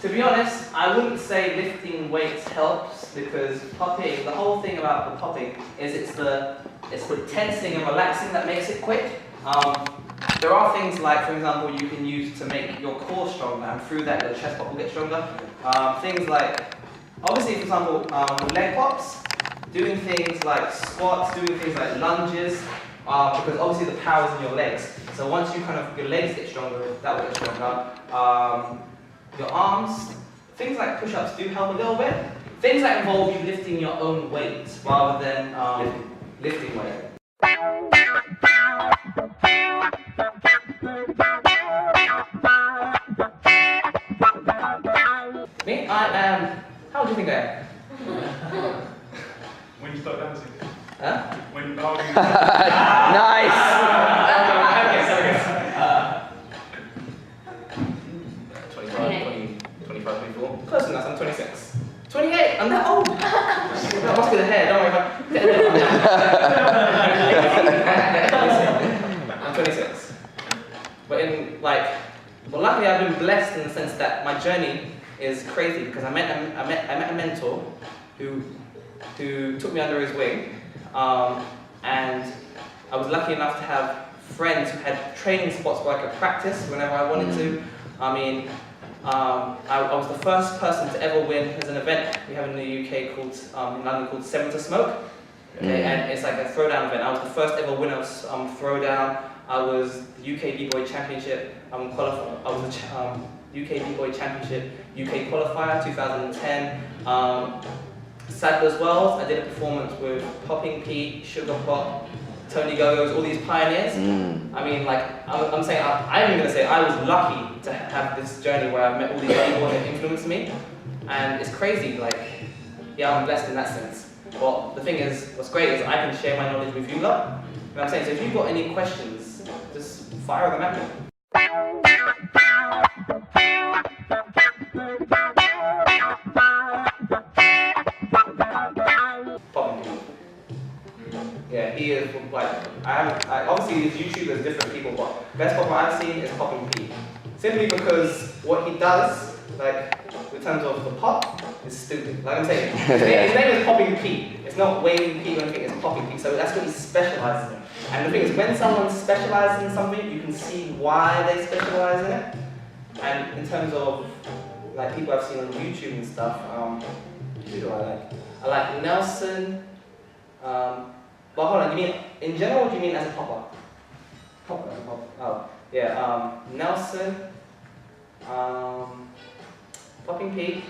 To be honest, I wouldn't say lifting weights helps, because popping, the whole thing about the popping is it's the tensing and relaxing that makes it quick. There are things like, for example, you can use to make your core stronger, and through that your chest pop will get stronger. Things like, obviously, for example, leg pops, doing things like squats, doing things like lunges, because obviously the power is in your legs. So once your legs get stronger, that will get stronger. Your arms, things like push-ups do help a little bit. Things that involve you lifting your own weight rather than lifting weight. Me? I am, how do you think I am? When you start dancing. Huh? When you Nice! 25, 24. Close enough, I'm 26. 28, I'm that old! That must be the hair, don't worry about it. I'm 26. But luckily I've been blessed in the sense that my journey is crazy, because I met a mentor who took me under his wing, and I was lucky enough to have friends who had training spots where I could practice whenever I wanted to. I mean, I was the first person to ever win. There's an event we have in the UK called, in London, called Seven to Smoke. Okay, and it's like a throwdown event. I was the first ever winner of throwdown. I was the UK B-Boy Championship. I was the UK B-Boy Championship UK qualifier 2010. Sad as well, I did a performance with Popping Pete, Sugar Pop, Tony Go-Go's, all these pioneers. I mean, like, I'm saying, I'm even going to say I was lucky to have this journey where I've met all these people that influenced me. And it's crazy, like, yeah, I'm blessed in that sense. But the thing is, what's great is I can share my knowledge with you lot. And I'm saying, so if you've got any questions, just fire them at me. Yeah, he is like, obviously his YouTube is different people, but best popper I've seen is Popping Pete. Simply because what he does, like, in terms of the pop, is stupid. Like I'm saying, his name is Popping Pete. It's not Waving Pete or anything, it's Popping Pete. So that's what he specializes in. And the thing is, when someone specializes in something, you can see why they specialize in it. And in terms of, like, people I've seen on YouTube and stuff, who do I like? I like Nelson. But hold on, you mean in general, or do you mean as a popper? Popper. Oh, yeah. Nelson, Popping Pete.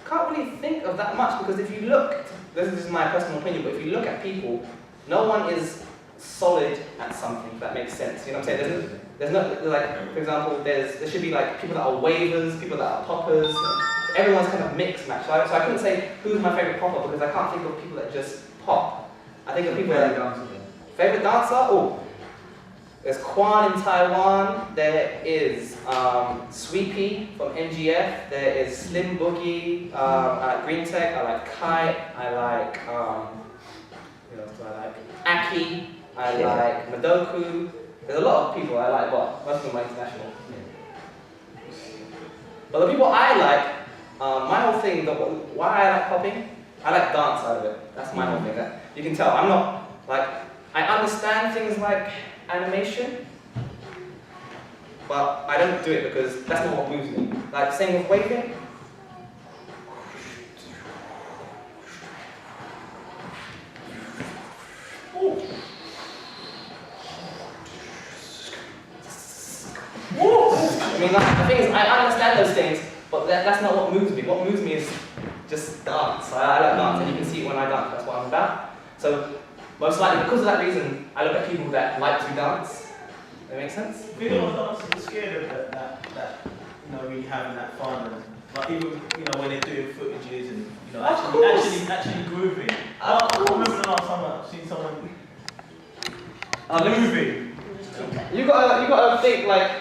Can't really think of that much, because if you look, this is my personal opinion, but if you look at people, no one is solid at something, if that makes sense. You know what I'm saying? There's no, like, for example, there should be like people that are wavers, people that are poppers. Everyone's kind of mixed match. So I couldn't say who's my favorite popper, because I can't think of people that just pop. I think of people that favorite dancer. Oh, there's Kwan in Taiwan. There is Sweepy from MGF. There is Slim Boogie. I like Green Tech. I like Kite. I like who else do I like? Aki. I like Madoku. There's a lot of people I like, but most of them are international. But the people I like. My whole thing, why I like popping, I like dance side of it. That's my whole thing. You can tell, I'm not, like, I understand things like animation, but I don't do it because that's not what moves me. Like, same with waving. I mean, like, the thing is, I understand those things, but that's not what moves me. What moves me is just dance. I like dance, and you can see it when I dance. That's what I'm about. So, most likely, because of that reason, I look at people that like to dance. That makes sense? I think a lot of dancers are scared of that really having that fun. And, like, even, when they're doing footages and, actually grooving. I remember the last time I've seen someone grooving. You gotta think like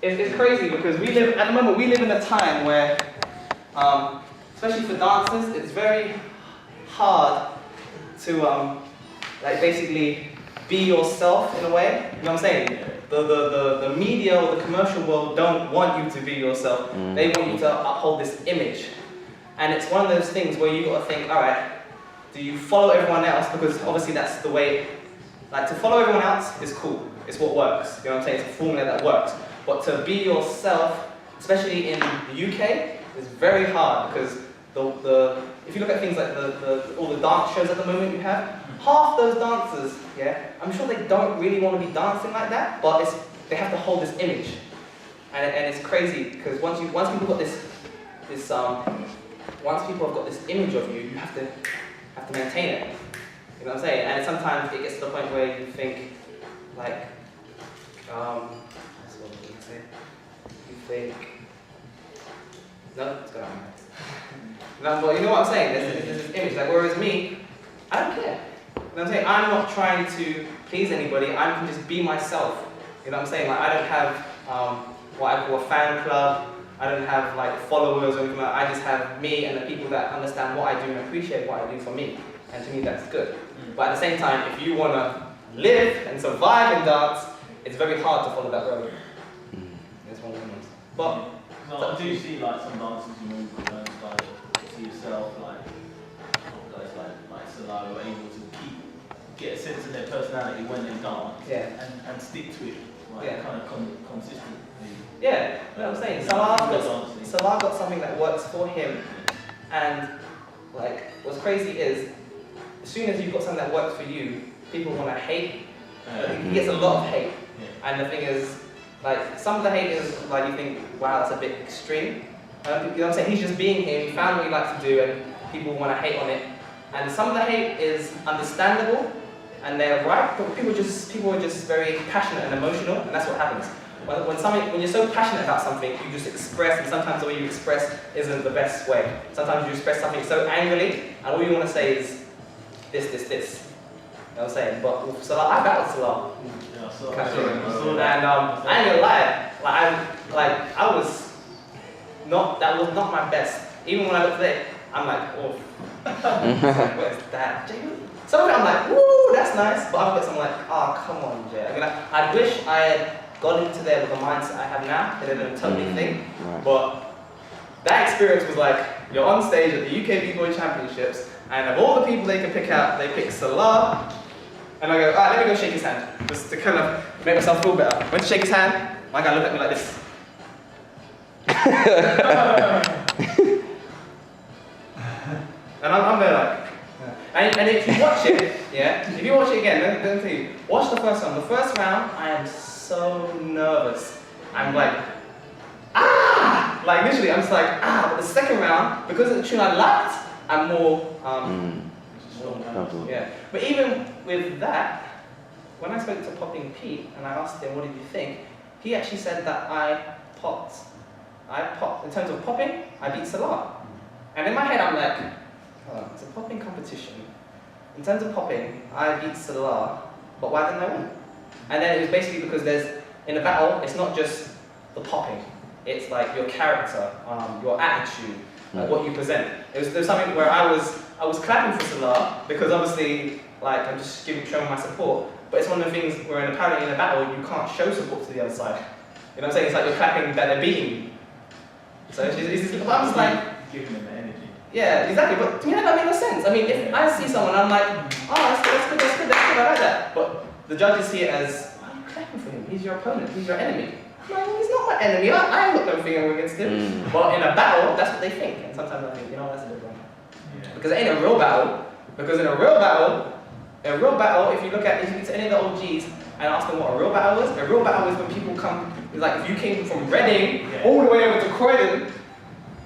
it's crazy because we live at the moment. We live in a time where, especially for dancers, it's very hard to like basically be yourself in a way. You know what I'm saying? The media or the commercial world don't want you to be yourself. They want you to uphold this image. And it's one of those things where you gotta think, alright, do you follow everyone else? Because obviously that's the way, like to follow everyone else is cool. It's what works. You know what I'm saying? It's a formula that works. But to be yourself, especially in the UK, is very hard because if you look at things like all the dance shows at the moment you have, half those dancers, yeah, I'm sure they don't really want to be dancing like that, but they have to hold this image, and it's crazy because once people got once people have got this image of you, you have to maintain it. You know what I'm saying? And sometimes it gets to the point where you think, like, that's what I'm going to say. You think, no, it's going on. No, but you know what I'm saying? There's this image. Like, whereas me, I don't care. You know what I'm saying? I'm not trying to please anybody. I can just be myself. You know what I'm saying? Like, I don't have what I call a fan club. I don't have like followers or anything like that. I just have me and the people that understand what I do and appreciate what I do for me. And to me, that's good. But at the same time, if you want to live and survive in dance, it's very hard to follow that road. It's one of the ones. But I do see like some dancers you move with and like see yourself like guys like Salah were able to get a sense of their personality when they dance and stick to it kind of consistently. Yeah, you know what I'm saying? Salah got something that works for him, and like what's crazy is as soon as you've got something that works for you, people want to hate. He gets a lot of hate, and the thing is, like some of the hate is like you think, wow, that's a bit extreme. You know what I'm saying? He's just being him. He found what he likes to do, and people want to hate on it. And some of the hate is understandable, and they're right. But people are just very passionate and emotional, and that's what happens. When you're so passionate about something, you just express, and sometimes the way you express isn't the best way. Sometimes you express something so angrily, and all you want to say is this. You know what I'm saying? But Salah, I battled Salah. Yeah, I saw and I ain't gonna lie, that was not my best. Even when I looked there, I'm like, oh, where's that? Some of it I'm like, woo, that's nice. But other bits I'm like, oh, come on, Jay. I mean, I wish I had got into there with the mindset I have now, it had been a totally thing. Right. But that experience was like, you're on stage at the UK B-Boy Championships, and of all the people they can pick out, they pick Salah, and I go, alright, let me go shake his hand, just to kind of make myself feel better. Went to shake his hand, my guy looked at me like this. And I'm there like, and if you watch it, if you watch it again, let me tell you, watch the first one. The first round, I am so nervous. I'm like, like literally, I'm just like, But the second round, because of the tune I liked, I'm more, But even with that, when I spoke to Popping Pete and I asked him, what did you think? He actually said that I popped, in terms of popping, I beat Salah. And in my head, I'm like, it's a popping competition. In terms of popping, I beat Salah, but why didn't I win? And then it was basically because in a battle, it's not just the popping. It's like your character, your attitude, what you present. There was something where I was clapping for Salah because obviously, like I'm just showing my support. But it's one of the things where apparently in a battle you can't show support to the other side. You know what I'm saying? It's like you're clapping that they're beating you. So I'm just like giving them the energy. Yeah, exactly. But to me that makes no sense. I mean, if I see someone, I'm like, oh, that's good, I like that. But the judges see it as, why are you clapping for him? He's your opponent. He's your enemy. I'm like, well, he's not my enemy. I ain't got no finger against him. But in a battle, that's what they think. And sometimes I think, you know, that's a bit wrong. Yeah. Because it ain't a real battle. Because in a real battle, if you look at any of the OGs and ask them what a real battle is when people come, like if you came from Reading all the way over to Croydon,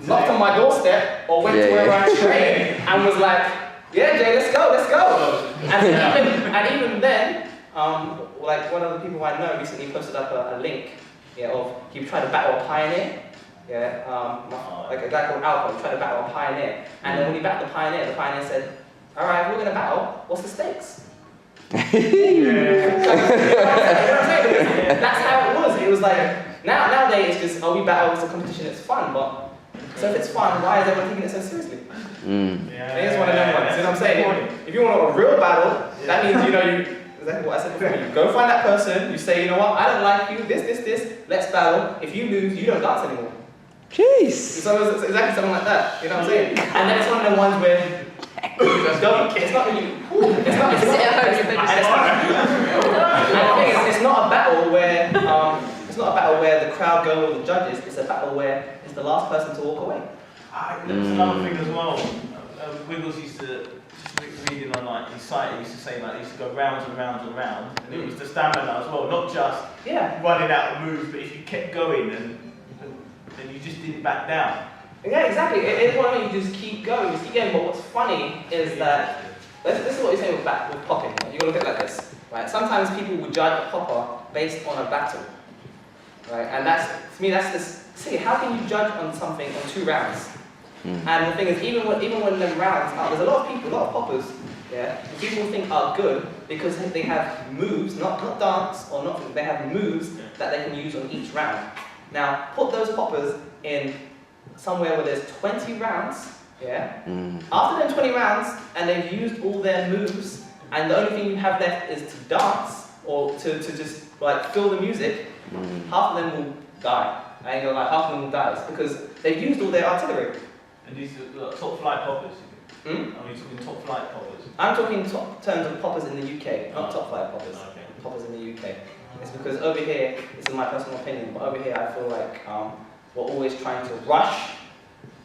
knocked on my doorstep or went to where I trained and was like, yeah, Jay, let's go. And even then, like one of the people I know recently posted up a link of he tried to battle a pioneer, like a guy called Alpha, he tried to battle a pioneer. And then when he battled the pioneer said, alright, if we're going to battle, what's the stakes? That's how it was. It was like, nowadays it's just, we battle, it's a competition, it's fun, but so if it's fun, why is everyone taking it so seriously? It's one of them ones, you know what I'm saying? If you want a real battle, that means, exactly what I said before, you go find that person, you say, you know what, I don't like you, this, let's battle. If you lose, you don't dance anymore. Jeez. So it's exactly something like that, you know what I'm saying? And then it's one of them ones where, it's not really, it's not a battle where, it's not a battle where the crowd go with the judges, it's a battle where it's the last person to walk away. There was another thing as well. Wiggles used to, reading on like his site, he used to say like he used to go rounds and rounds and rounds, and it was the stamina as well, not just running out of moves, but if you kept going and you just didn't back down. Yeah, exactly. It's what I mean. You just keep going, But what's funny is that this is what you're saying with popping. You gotta look at it like this, right? Sometimes people would judge a popper based on a battle, right? And to me, that's this. See, how can you judge on something on 2 rounds? And the thing is, even when them rounds are, there's a lot of poppers, who people think are good because they have moves, not dance or not. They have moves that they can use on each round. Now, put those poppers in somewhere where there's 20 rounds, After them 20 rounds, and they've used all their moves, and the only thing you have left is to dance, or to just like feel the music, half of them will die. I ain't gonna lie, half of them will die. It's because they've used all their artillery. And these are top flight poppers? Are you talking top flight poppers? I'm talking terms of poppers in the UK, not top flight poppers. Okay. Poppers in the UK. It's because over here, this is my personal opinion, but over here I feel like we're always trying to rush.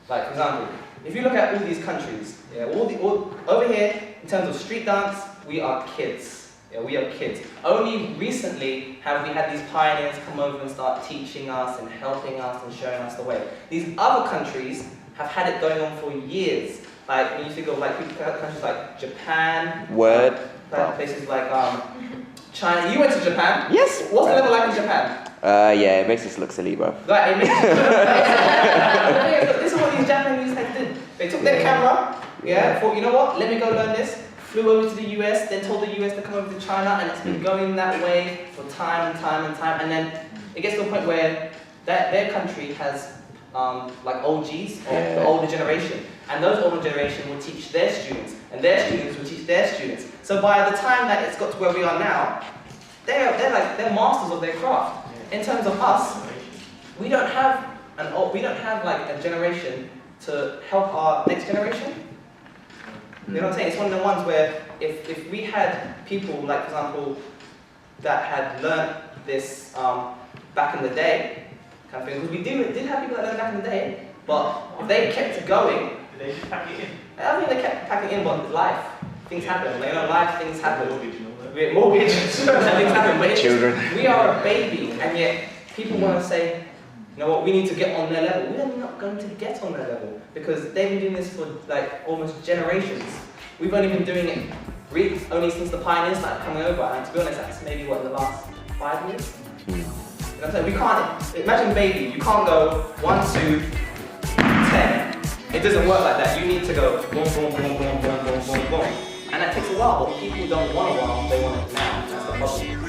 Like, for example, if you look at all these countries, over here, in terms of street dance, we are kids. We are kids. Only recently have we had these pioneers come over and start teaching us and helping us and showing us the way. These other countries have had it going on for years. Like, when you think of like countries like Japan, places like China. You went to Japan? Yes. What's the level like in Japan? Yeah, it makes us look silly, bro. Like, it makes this is what these Japanese heads did. They took their camera, thought, you know what, let me go learn this. Flew over to the US, then told the US to come over to China, and it's been going that way for time and time and time. And then it gets to a point where their country has like OGs, or the older generation. And those older generation will teach their students, and their students will teach their students. So by the time that it's got to where we are now, they're masters of their craft. In terms of us, we don't have like a generation to help our next generation. You know what I'm saying? It's one of the ones where if we had people, like for example, that had learned this back in the day, kind of thing, because we did have people that learned back in the day, but if they kept it going, did they just pack it in? I think they kept packing in, but life, things happen. Like, life, things happen. Mortgage, and things happen. But children. We are a baby, and yet people want to say, you know what, we need to get on their level. We're not going to get on their level because they've been doing this for like almost generations. We've only been doing it only since the pioneers started coming over, and to be honest, that's maybe in the last 5 years. You know what I'm saying? We can't, imagine baby, you can't go 1, 2, 10. It doesn't work like that. You need to go boom, boom, boom, boom, boom, boom, boom, boom. And that takes a while, but people don't want a while, they want it now. That's the problem.